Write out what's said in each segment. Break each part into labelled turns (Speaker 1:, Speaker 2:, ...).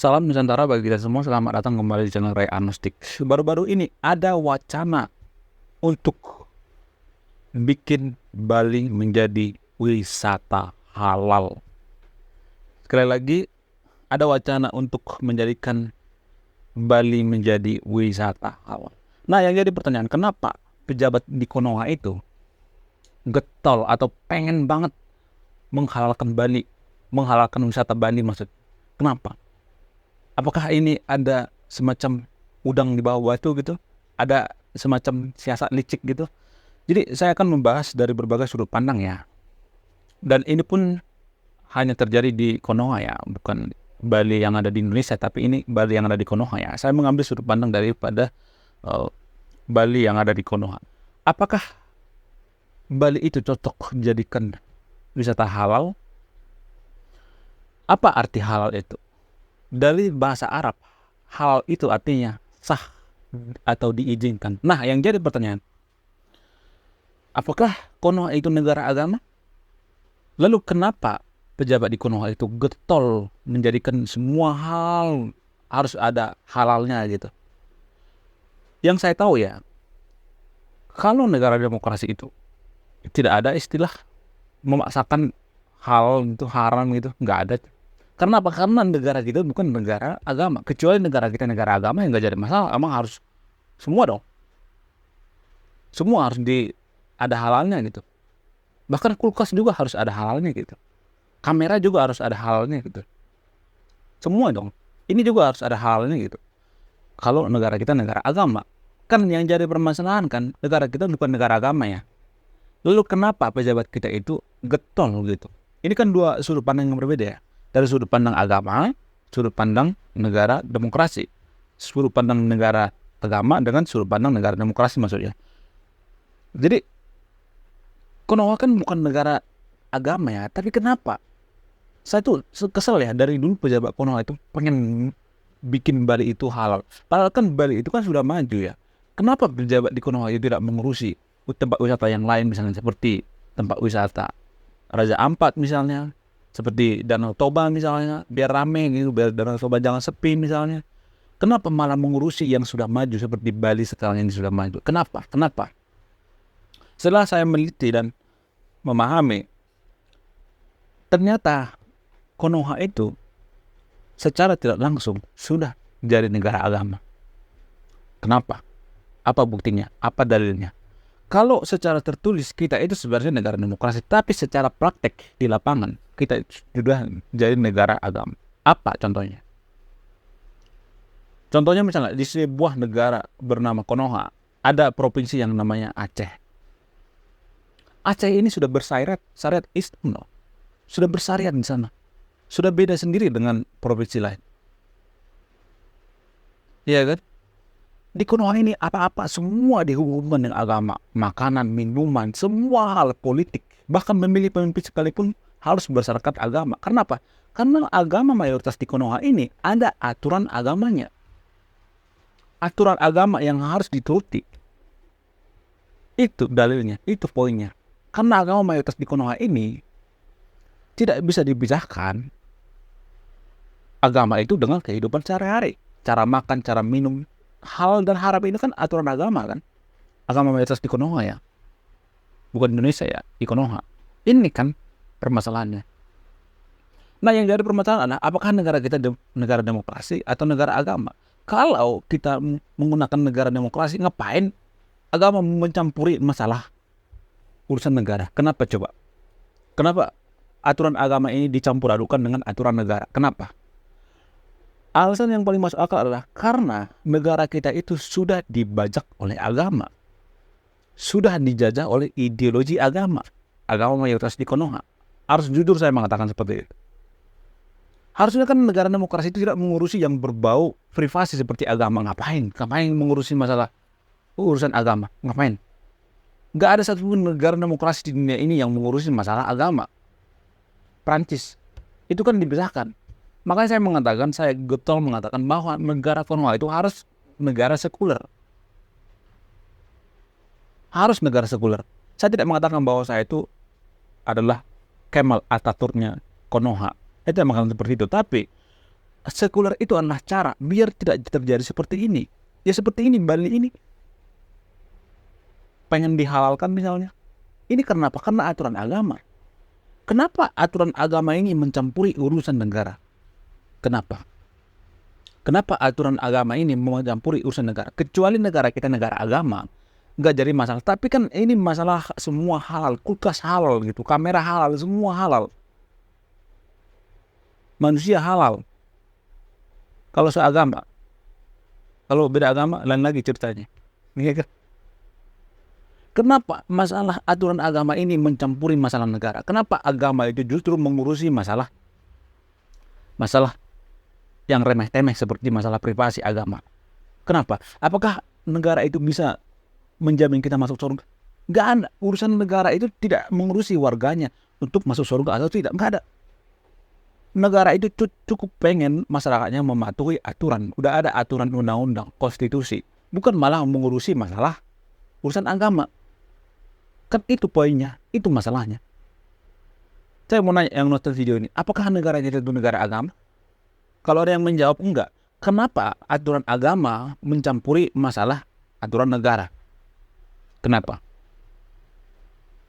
Speaker 1: Salam Nusantara bagi kita semua, selamat datang kembali di channel Ray Agnostik. Baru-baru ini ada wacana untuk bikin Bali menjadi wisata halal. Sekali lagi, ada wacana untuk menjadikan Bali menjadi wisata halal. Nah, yang jadi pertanyaan, kenapa pejabat di Konoha itu getol atau pengen banget menghalalkan Bali, menghalalkan wisata Bali maksud? Kenapa? Apakah ini ada semacam udang di bawah batu gitu? Ada semacam siasat licik gitu? Jadi saya akan membahas dari berbagai sudut pandang ya. Dan ini pun hanya terjadi di Konoha ya, bukan Bali yang ada di Indonesia, tapi ini Bali yang ada di Konoha ya. Saya mengambil sudut pandang daripada Bali yang ada di Konoha. Apakah Bali itu cocok dijadikan wisata halal? Apa arti halal itu? Dari bahasa Arab, halal itu artinya sah atau diizinkan. Nah, yang jadi pertanyaan, apakah Konoha itu negara agama? Lalu kenapa pejabat di Konoha itu getol menjadikan semua hal harus ada halalnya gitu? Yang saya tahu ya, kalau negara demokrasi itu tidak ada istilah memaksakan hal itu haram gitu, nggak ada. Karena apa? Karena negara kita bukan negara agama. Kecuali negara kita negara agama yang nggak jadi masalah. Emang harus semua dong. Semua harus ada halalnya gitu. Bahkan kulkas juga harus ada halalnya gitu. Kamera juga harus ada halalnya gitu. Semua dong. Ini juga harus ada halalnya gitu. Kalau negara kita negara agama. Kan yang jadi permasalahan kan, negara kita bukan negara agama ya. Lalu kenapa pejabat kita itu getol gitu? Ini kan dua sudut pandang yang berbeda ya. Dari sudut pandang agama, sudut pandang negara demokrasi. Sudut pandang negara agama dengan sudut pandang negara demokrasi maksudnya. Jadi, Konoha kan bukan negara agama ya, tapi kenapa? Saya tuh kesel ya, dari dulu pejabat Konoha itu pengen bikin Bali itu halal. Padahal kan Bali itu kan sudah maju ya. Kenapa pejabat di Konoha itu tidak mengurusi tempat wisata yang lain misalnya seperti tempat wisata Raja Ampat misalnya, seperti Danau Toba misalnya, biar rame gitu, biar Danau Toba jangan sepi misalnya. Kenapa malah mengurusi yang sudah maju seperti Bali sekarang yang sudah maju? Kenapa? Kenapa? Setelah saya meneliti dan memahami, ternyata Konoha itu secara tidak langsung sudah jadi negara agama. Kenapa? Apa buktinya? Apa dalilnya? Kalau secara tertulis kita itu sebenarnya negara demokrasi, tapi secara praktek di lapangan kita sudah jadi negara agama. Apa contohnya? Contohnya misalnya di sebuah negara bernama Konoha ada provinsi yang namanya Aceh. Aceh ini sudah bersyariat Islam loh. Sudah bersyariat di sana. Sudah beda sendiri dengan provinsi lain. Iya kan? Di Konoha ini apa-apa semua dihubungkan dengan agama, makanan, minuman, semua hal politik, bahkan memilih pemimpin sekalipun harus berdasarkan agama. Kenapa? Karena agama mayoritas di Konoha ini ada aturan agamanya, aturan agama yang harus dituruti. Itu dalilnya, itu poinnya. Karena agama mayoritas di Konoha ini tidak bisa dipisahkan agama itu dengan kehidupan sehari-hari, cara makan, cara minum. Halal dan haram ini kan aturan agama kan. Agama mayoritas di Konoha ya. Bukan Indonesia ya, di Konoha. Ini kan permasalahannya. Nah, yang jadi permasalahan adalah apakah negara kita negara demokrasi atau negara agama? Kalau kita menggunakan negara demokrasi, ngapain agama mencampuri masalah urusan negara? Kenapa coba? Kenapa aturan agama ini dicampur adukan dengan aturan negara? Kenapa? Alasan yang paling masuk akal adalah karena negara kita itu sudah dibajak oleh agama. Sudah dijajah oleh ideologi agama. Agama mayoritas di Konoha. Harus jujur saya mengatakan seperti itu. Harusnya kan negara demokrasi itu tidak mengurusi yang berbau privasi seperti agama. Ngapain? Ngapain mengurusi masalah urusan agama? Ngapain? Nggak ada satupun negara demokrasi di dunia ini yang mengurusi masalah agama. Prancis. Itu kan dipisahkan. Makanya saya getol mengatakan bahwa negara Konoha itu harus negara sekuler. Harus negara sekuler. Saya tidak mengatakan bahwa saya itu adalah Kemal Atatürknya Konoha. Saya tidak mengatakan seperti itu. Tapi sekuler itu adalah cara biar tidak terjadi seperti ini. Ya seperti ini, Bali ini pengen dihalalkan misalnya. Ini kenapa? Karena aturan agama. Kenapa aturan agama ini mencampuri urusan negara? Kenapa? Kenapa aturan agama ini mencampuri urusan negara? Kecuali negara kita negara agama, nggak jadi masalah. Tapi kan ini masalah semua halal, kulkas halal gitu, kamera halal, semua halal. Manusia halal. Kalau seagama, kalau beda agama, lain lagi ceritanya. Iya kan? Kenapa masalah aturan agama ini mencampuri masalah negara? Kenapa agama itu justru mengurusi masalah yang remeh-temeh seperti masalah privasi agama? Kenapa? Apakah negara itu bisa menjamin kita masuk surga? Nggak ada. Urusan negara itu tidak mengurusi warganya untuk masuk surga atau tidak. Nggak ada. Negara itu cukup pengen masyarakatnya mematuhi aturan. Udah ada aturan undang-undang, konstitusi. Bukan malah mengurusi masalah urusan agama. Kan itu poinnya, itu masalahnya. Saya mau nanya yang nonton video ini, apakah negara itu negara agama? Kalau ada yang menjawab enggak, kenapa aturan agama mencampuri masalah aturan negara? Kenapa?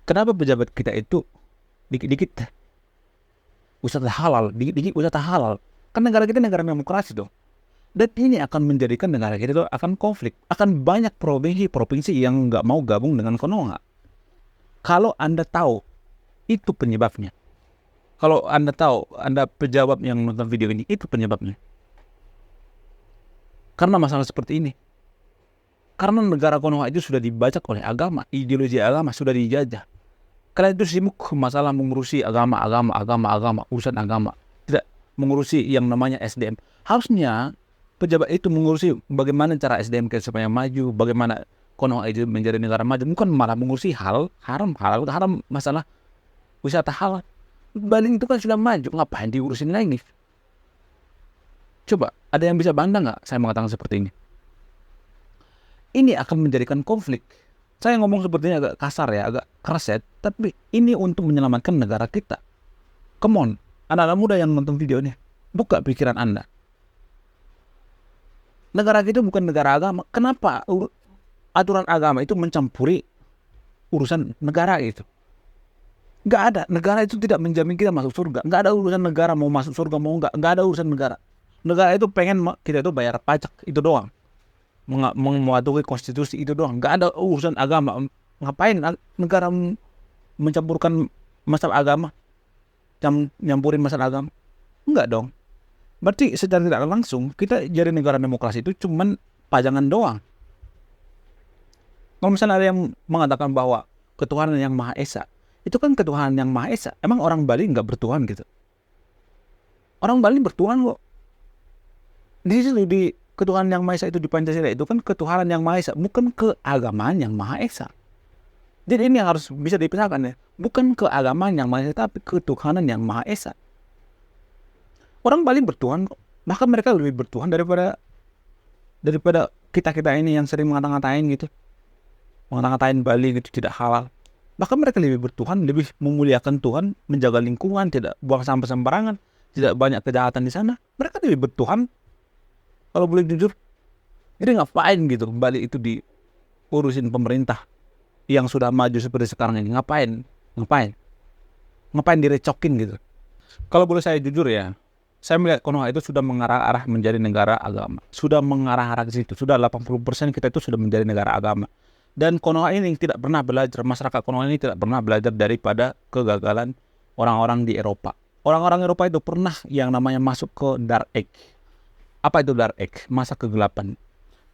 Speaker 1: Kenapa pejabat kita itu dikit-dikit wisata halal, dikit-dikit wisata halal? Kan negara kita negara demokrasi dong. Dan ini akan menjadikan negara kita itu akan konflik. Akan banyak provinsi-provinsi yang nggak mau gabung dengan Konoha. Kalau Anda tahu itu penyebabnya. Kalau Anda tahu, Anda pejabat yang nonton video ini, itu penyebabnya. Karena masalah seperti ini. Karena negara Konoha itu sudah dibajak oleh agama, ideologi agama sudah dijajah. Kalian itu sibuk masalah mengurusi agama, urusan agama. Tidak mengurusi yang namanya SDM. Harusnya pejabat itu mengurusi bagaimana cara SDM kita supaya maju, bagaimana Konoha itu menjadi negara maju, bukan malah mengurusi haram masalah wisata halal. Bali itu kan sudah maju, ngapain diurusin lagi? Coba, ada yang bisa bantah nggak saya mengatakan seperti ini? Ini akan menjadikan konflik. Saya ngomong sepertinya agak kasar ya, agak keras ya, tapi ini untuk menyelamatkan negara kita. Come on, anak-anak muda yang nonton video ini, buka pikiran Anda. Negara kita bukan negara agama. Kenapa aturan agama itu mencampuri urusan negara itu? Nggak ada. Negara itu tidak menjamin kita masuk surga. Nggak ada urusan negara mau masuk surga mau nggak. Nggak ada urusan negara. Negara itu pengen kita itu bayar pajak itu doang. Mematuhi konstitusi itu doang. Nggak ada urusan agama. Ngapain negara mencampurkan masalah agama? Nyampurin masalah agama? Enggak dong. Berarti secara tidak langsung kita jadi negara demokrasi itu cuman pajangan doang. Kalau misalnya ada yang mengatakan bahwa ketuhanan yang Maha Esa, itu kan ketuhanan yang Maha Esa. Emang orang Bali nggak bertuhan gitu? Orang Bali bertuhan kok. Di ketuhanan yang Maha Esa itu di Pancasila itu kan ketuhanan yang Maha Esa, bukan keagamaan yang Maha Esa. Jadi ini harus bisa dipisahkan ya. Bukan keagamaan yang Maha Esa, tapi ketuhanan yang Maha Esa. Orang Bali bertuhan kok. Bahkan mereka lebih bertuhan daripada kita ini yang sering mengata-ngatain gitu. Mengata-ngatain Bali gitu tidak halal. Bahkan mereka lebih bertuhan, lebih memuliakan Tuhan, menjaga lingkungan, tidak buang sampah sembarangan, tidak banyak kejahatan di sana. Mereka lebih bertuhan. Kalau boleh jujur, jadi ngapain gitu Bali itu diurusin pemerintah yang sudah maju seperti sekarang ini? Ngapain direcokin gitu? Kalau boleh saya jujur ya, saya melihat Konoha itu sudah mengarah-arah menjadi negara agama. Sudah mengarah-arah ke situ. Sudah 80% kita itu sudah menjadi negara agama. Dan Konoha ini tidak pernah belajar, masyarakat Konoha ini tidak pernah belajar daripada kegagalan orang-orang di Eropa. Orang-orang Eropa itu pernah yang namanya masuk ke Dark Age. Apa itu Dark Age? Masa kegelapan.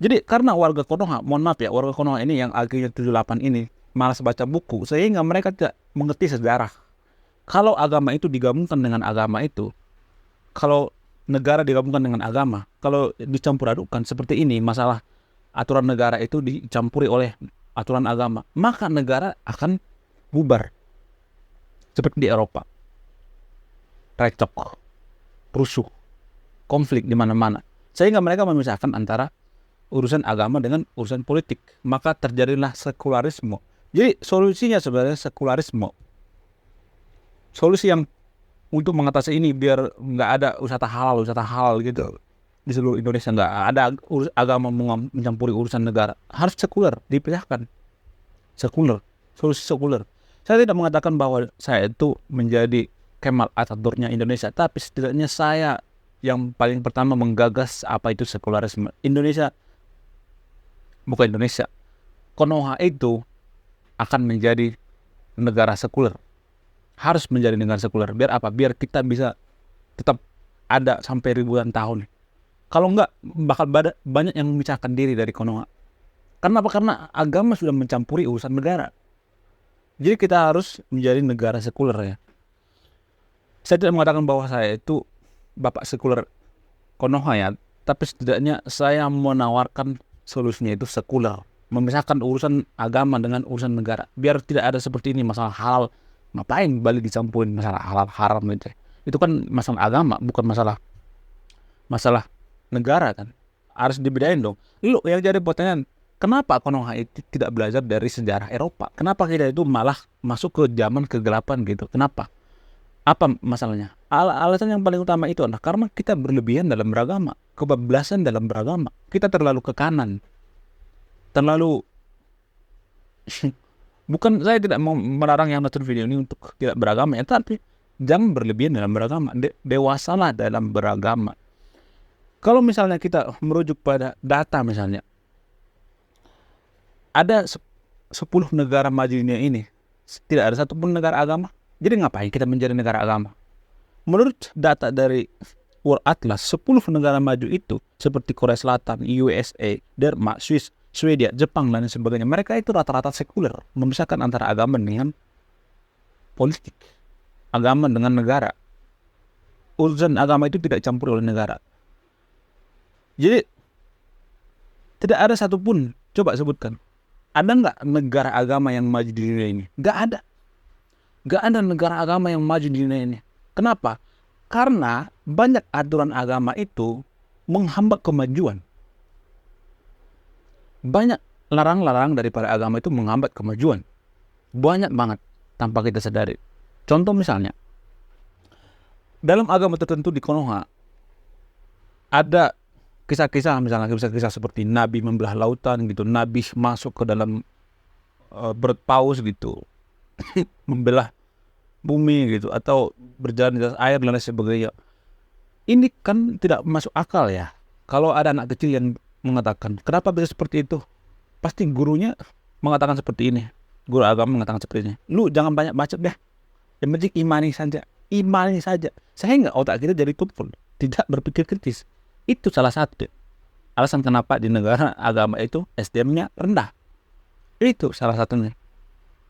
Speaker 1: Jadi karena warga Konoha, mohon maaf ya, warga Konoha ini yang akhirnya 78 ini malas baca buku, sehingga mereka tidak mengerti sejarah. Kalau agama itu digabungkan dengan agama itu, kalau negara digabungkan dengan agama, kalau dicampur adukan seperti ini, masalah aturan negara itu dicampuri oleh aturan agama, maka negara akan bubar. Seperti di Eropa. Recok, rusuh, konflik di mana-mana. Sehingga mereka memisahkan antara urusan agama dengan urusan politik. Maka terjadilah sekularisme. Jadi solusinya sebenarnya sekularisme. Solusi yang untuk mengatasi ini biar nggak ada wisata halal gitu di seluruh Indonesia, nggak ada agama mencampuri urusan negara, harus sekuler, dipisahkan. Sekuler, solusi sekuler. Saya tidak mengatakan bahwa saya itu menjadi Kemal Atatürknya Indonesia, tapi setidaknya saya yang paling pertama menggagas apa itu sekularisme. Konoha itu akan menjadi negara sekuler, harus menjadi negara sekuler. Biar apa? Biar kita bisa tetap ada sampai ribuan tahun. Kalau enggak, bakal banyak yang memisahkan diri dari Konoha. Karena apa? Karena agama sudah mencampuri urusan negara. Jadi kita harus menjadi negara sekuler ya. Saya tidak mengatakan bahwa saya itu bapak sekuler Konoha ya, tapi setidaknya saya menawarkan solusinya itu sekuler, memisahkan urusan agama dengan urusan negara, biar tidak ada seperti ini masalah halal. Ngapain balik dicampurin masalah halal haram itu? Itu kan masalah agama, bukan masalah negara kan. Harus dibedain dong. Lu yang jadi pertanyaan, kenapa Konoha itu tidak belajar dari sejarah Eropa? Kenapa kita itu malah masuk ke zaman kegelapan gitu? Kenapa? Apa masalahnya? Alasan yang paling utama itu adalah karena kita berlebihan dalam beragama, kebablasan dalam beragama. Kita terlalu ke kanan, terlalu bukan, saya tidak mau melarang yang nonton video ini untuk tidak beragama ya, tapi jangan berlebihan dalam beragama. Dewasalah dalam beragama. Kalau misalnya kita merujuk pada data, misalnya ada 10 negara maju dunia ini, tidak ada satupun negara agama. Jadi ngapain kita menjadi negara agama? Menurut data dari World Atlas, 10 negara maju itu seperti Korea Selatan, USA, Denmark, Swiss, Swedia, Jepang, dan sebagainya, mereka itu rata-rata sekuler, memisahkan antara agama dengan politik, agama dengan negara. Urusan agama itu tidak campur oleh negara. Jadi tidak ada satupun, coba sebutkan, ada nggak negara agama yang maju di dunia ini? Nggak ada. Nggak ada negara agama yang maju di dunia ini. Kenapa? Karena banyak aturan agama itu menghambat kemajuan. Banyak larang-larang daripada agama itu menghambat kemajuan. Banyak banget tanpa kita sadari. Contoh misalnya, dalam agama tertentu di Konoha ada kisah-kisah, misalnya kisah-kisah seperti Nabi membelah lautan gitu, Nabi masuk ke dalam berpaus gitu, membelah bumi gitu, atau berjalan di atas air dan lain sebagainya. Ini kan tidak masuk akal ya. Kalau ada anak kecil yang mengatakan, kenapa bisa seperti itu? Pasti gurunya mengatakan seperti ini. Guru agama mengatakan seperti ini. Lu jangan banyak baca deh. Yang penting imani saja. Imani saja. Sehingga otak kita jadi tumpul, tidak berpikir kritis. Itu salah satu alasan kenapa di negara agama itu SDM-nya rendah. Itu salah satunya.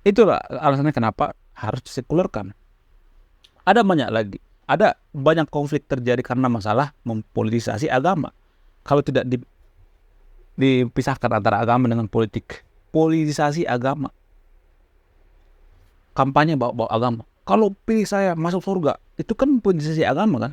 Speaker 1: Itulah alasannya kenapa harus disekulerkan. Ada banyak lagi. Ada banyak konflik terjadi karena masalah mempolitisasi agama. Kalau tidak dipisahkan antara agama dengan politik. Politisasi agama. Kampanye bawa agama. Kalau pilih saya masuk surga, itu kan politisasi agama kan.